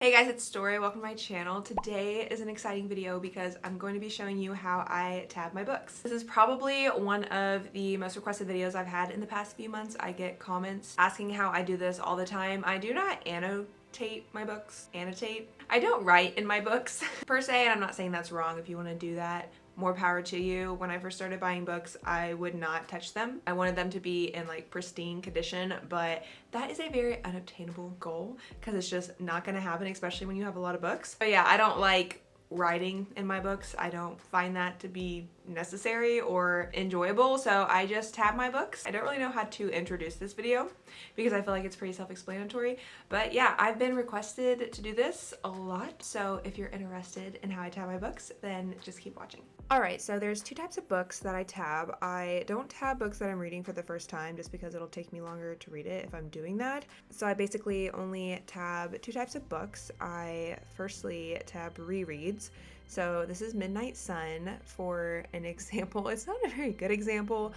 Hey guys, it's Story. Welcome to my channel. Today is an exciting video because I'm going to be showing you how I tab my books. This is probably one of the most requested videos I've had in the past few months. I get comments asking how I do this all the time. I do not annotate my books. Annotate? I don't write in my books per se, and I'm not saying that's wrong. If you want to do that, more power to you. When I first started buying books, I would not touch them. I wanted them to be in like pristine condition, but that is a very unobtainable goal because it's just not gonna happen, especially when you have a lot of books. But yeah, I don't like writing in my books. I don't find that to be necessary or enjoyable, so I just tab my books. I don't really know how to introduce this video because I feel like it's pretty self-explanatory, but yeah, I've been requested to do this a lot, so if you're interested in how I tab my books, then just keep watching. Alright, so there's two types of books that I tab. I don't tab books that I'm reading for the first time just because it'll take me longer to read it if I'm doing that. So I basically only tab two types of books. I firstly tab rereads. So this is Midnight Sun for an example. It's not a very good example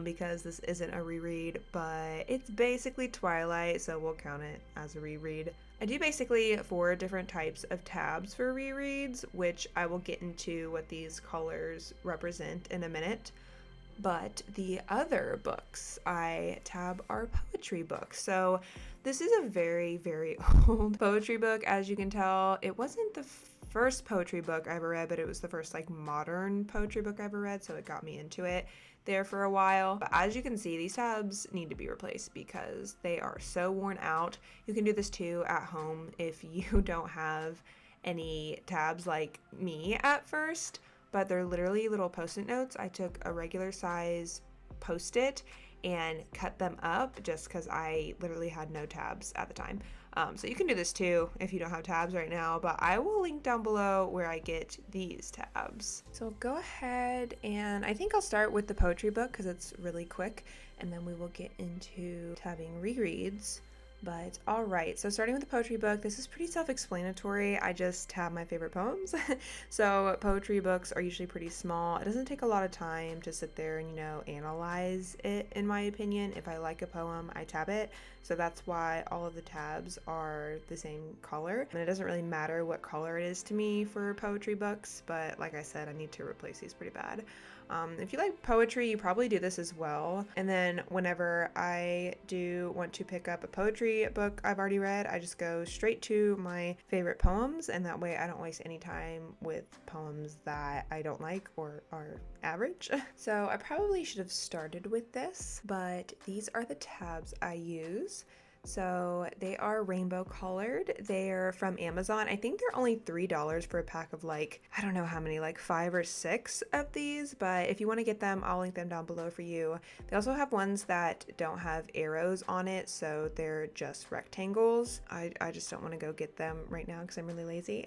because this isn't a reread, but it's basically Twilight, so we'll count it as a reread. I do basically 4 different types of tabs for rereads, which I will get into what these colors represent in a minute. But the other books I tab are poetry books. So this is a very, very old poetry book. As you can tell, it wasn't the first poetry book I ever read, but it was the first like modern poetry book I ever read, so it got me into it there for a while. But as you can see, these tabs need to be replaced because they are so worn out. You can do this too at home if you don't have any tabs like me at first, but they're literally little post-it notes. I took a regular size post-it and cut them up just because I literally had no tabs at the time. So you can do this too if you don't have tabs right now, but I will link down below where I get these tabs. So go ahead, and I think I'll start with the poetry book because it's really quick, and then we will get into tabbing rereads. But alright, so starting with the poetry book, this is pretty self-explanatory. I just tab my favorite poems. So poetry books are usually pretty small. It doesn't take a lot of time to sit there and, analyze it, in my opinion. If I like a poem, I tab it. So that's why all of the tabs are the same color. And it doesn't really matter what color it is to me for poetry books, but like I said, I need to replace these pretty bad. If you like poetry, you probably do this as well. And then whenever I do want to pick up a poetry book I've already read, I just go straight to my favorite poems, and that way I don't waste any time with poems that I don't like or are average. So I probably should have started with this, but these are the tabs I use. So they are rainbow colored. They're from Amazon. I think they're only $3 for a pack of I don't know how many, 5 or 6 of these, but if you want to get them, I'll link them down below for you. They also have ones that don't have arrows on it, so they're just rectangles. I just don't want to go get them right now because I'm really lazy.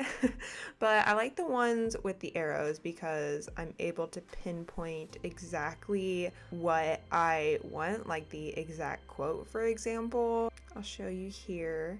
But I like the ones with the arrows because I'm able to pinpoint exactly what I want, like the exact quote, for example. I'll show you here.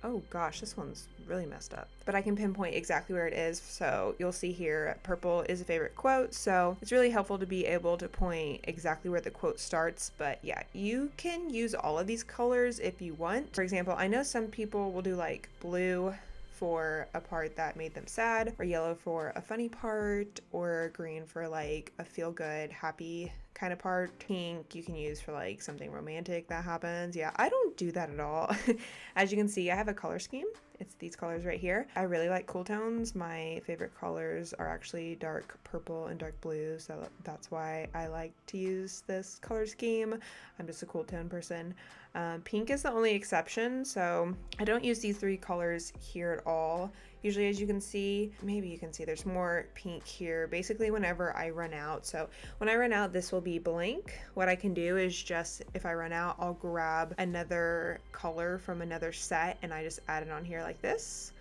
Oh gosh, this one's really messed up. But I can pinpoint exactly where it is. So you'll see here, purple is a favorite quote. So it's really helpful to be able to point exactly where the quote starts. But yeah, you can use all of these colors if you want. For example, I know some people will do blue for a part that made them sad, or yellow for a funny part, or green for a feel-good, happy kind of part. Pink you can use for something romantic that happens. Yeah, I don't do that at all. As you can see, I have a color scheme. It's these colors right here. I really like cool tones. My favorite colors are actually dark purple and dark blue, so that's why I like to use this color scheme. I'm just a cool tone person. Pink is the only exception, so I don't use these 3 colors here at all. Usually, as you can see, maybe you can see there's more pink here, basically whenever I run out. So when I run out, this will be blank. What I can do is just, if I run out, I'll grab another color from another set and I just add it on here like this.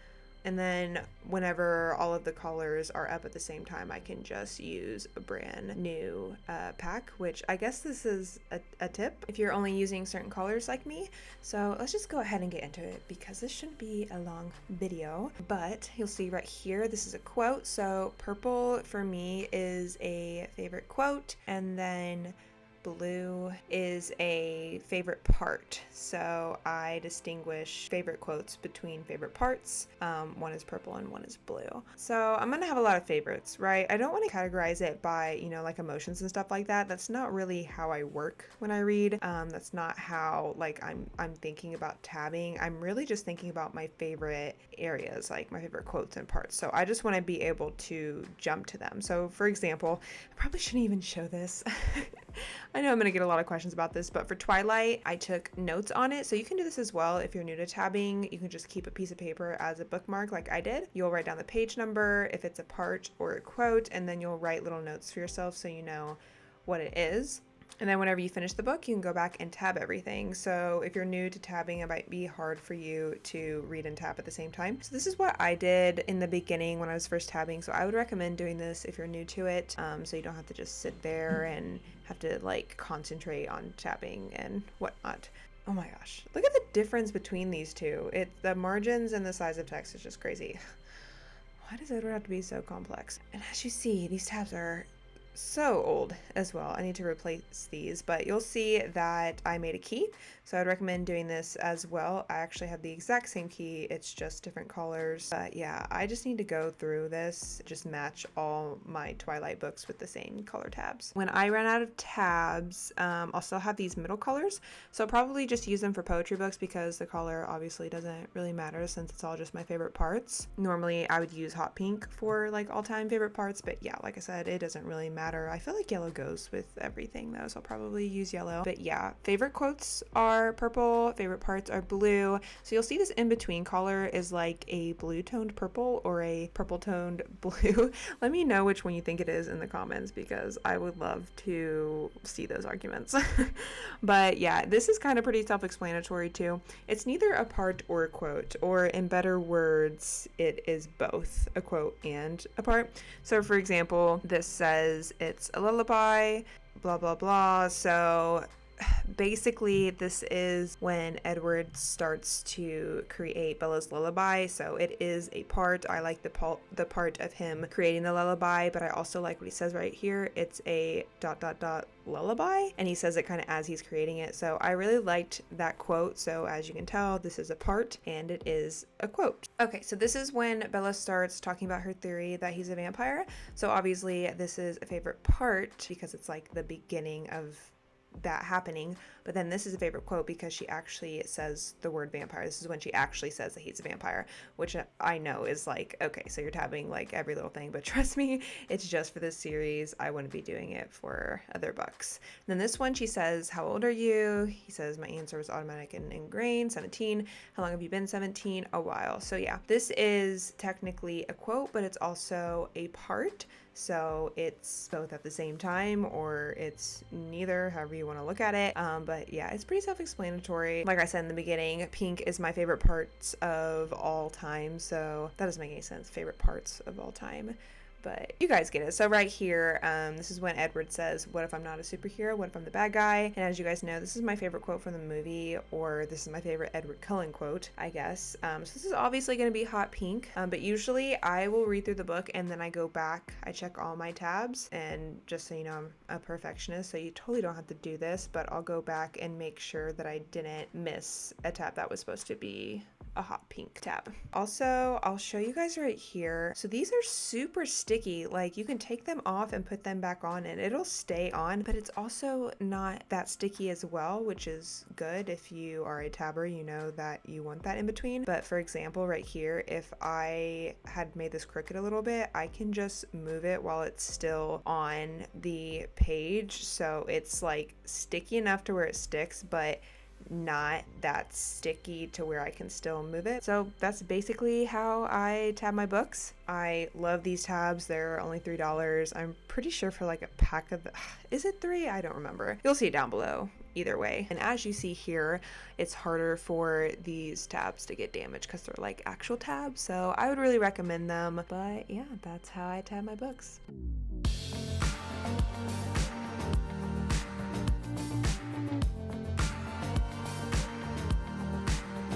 And then whenever all of the colors are up at the same time, I can just use a brand new pack, which I guess this is a tip if you're only using certain colors like me. So let's just go ahead and get into it because this shouldn't be a long video. But you'll see right here, this is a quote. So purple for me is a favorite quote. And then blue is a favorite part. So I distinguish favorite quotes between favorite parts. One is purple and one is blue. So I'm gonna have a lot of favorites, right? I don't want to categorize it by, like emotions and stuff like that. That's not really how I work when I read. That's not how like I'm thinking about tabbing. I'm really just thinking about my favorite areas, like my favorite quotes and parts. So I just want to be able to jump to them. So for example, I probably shouldn't even show this. I know I'm going to get a lot of questions about this, but for Twilight, I took notes on it. So you can do this as well. If you're new to tabbing, you can just keep a piece of paper as a bookmark like I did. You'll write down the page number, if it's a part or a quote, and then you'll write little notes for yourself so you know what it is. And then whenever you finish the book, you can go back and tab everything. So if you're new to tabbing, it might be hard for you to read and tab at the same time. So this is what I did in the beginning when I was first tabbing. So I would recommend doing this if you're new to it, so you don't have to just sit there and have to like concentrate on tabbing and whatnot. Oh my gosh, look at the difference between these two. The margins and the size of text is just crazy. Why does Edward have to be so complex? And as you see, these tabs are so old as well. I need to replace these, but you'll see that I made a key. So I'd recommend doing this as well. I actually have the exact same key. It's just different colors. But yeah, I just need to go through this, just match all my Twilight books with the same color tabs. When I run out of tabs, I'll still have these middle colors. So I'll probably just use them for poetry books because the color obviously doesn't really matter since it's all just my favorite parts. Normally I would use hot pink for like all-time favorite parts, but yeah, like I said, it doesn't really matter. I feel like yellow goes with everything though, so I'll probably use yellow. But yeah, favorite quotes are purple, favorite parts are blue. So you'll see this in between color is like a blue toned purple or a purple toned blue. Let me know which one you think it is in the comments because I would love to see those arguments. But yeah, this is kind of pretty self-explanatory too. It's neither a part or a quote, or in better words, it is both a quote and a part. So for example, this says it's a lullaby, blah blah blah. So basically this is when Edward starts to create Bella's lullaby. So it is a part. I like the part of him creating the lullaby, but I also like what he says right here. It's a ... lullaby, and he says it kind of as he's creating it. So I really liked that quote. So as you can tell, this is a part and it is a quote. Okay, so this is when Bella starts talking about her theory that he's a vampire. So obviously this is a favorite part because it's like the beginning of that happening, but then this is a favorite quote because she actually says the word vampire. This is when she actually says that he's a vampire, which I know is like, okay, so you're tabbing like every little thing, but trust me, it's just for this series. I wouldn't be doing it for other books. And then this one, she says, how old are you? He says, my answer was automatic and ingrained, 17. How long have you been 17? A while. So yeah, this is technically a quote, but it's also a part. So it's both at the same time, or it's neither, however you want to look at it. But yeah, it's pretty self-explanatory. Like I said in the beginning, pink is my favorite parts of all time. So that doesn't make any sense. Favorite parts of all time. But you guys get it. So right here, this is when Edward says, what if I'm not a superhero? What if I'm the bad guy? And as you guys know, this is my favorite quote from the movie, or this is my favorite Edward Cullen quote, I guess. So this is obviously going to be hot pink, but usually I will read through the book and then I go back, I check all my tabs, and just so you know, I'm a perfectionist, so you totally don't have to do this, but I'll go back and make sure that I didn't miss a tab that was supposed to be a hot pink tab. Also, I'll show you guys right here. So these are super sticky. Like you can take them off and put them back on and it'll stay on, but it's also not that sticky as well, which is good. If you are a tabber, you know that you want that in between. But for example, right here, if I had made this crooked a little bit, I can just move it while it's still on the page. So it's like sticky enough to where it sticks, but not that sticky to where I can still move it. So that's basically how I tab my books. I love these tabs. They're only $3. I'm pretty sure for like a pack of is it 3? I don't remember. You'll see it down below either way. And as you see here, it's harder for these tabs to get damaged because they're like actual tabs. So I would really recommend them. But yeah, that's how I tab my books.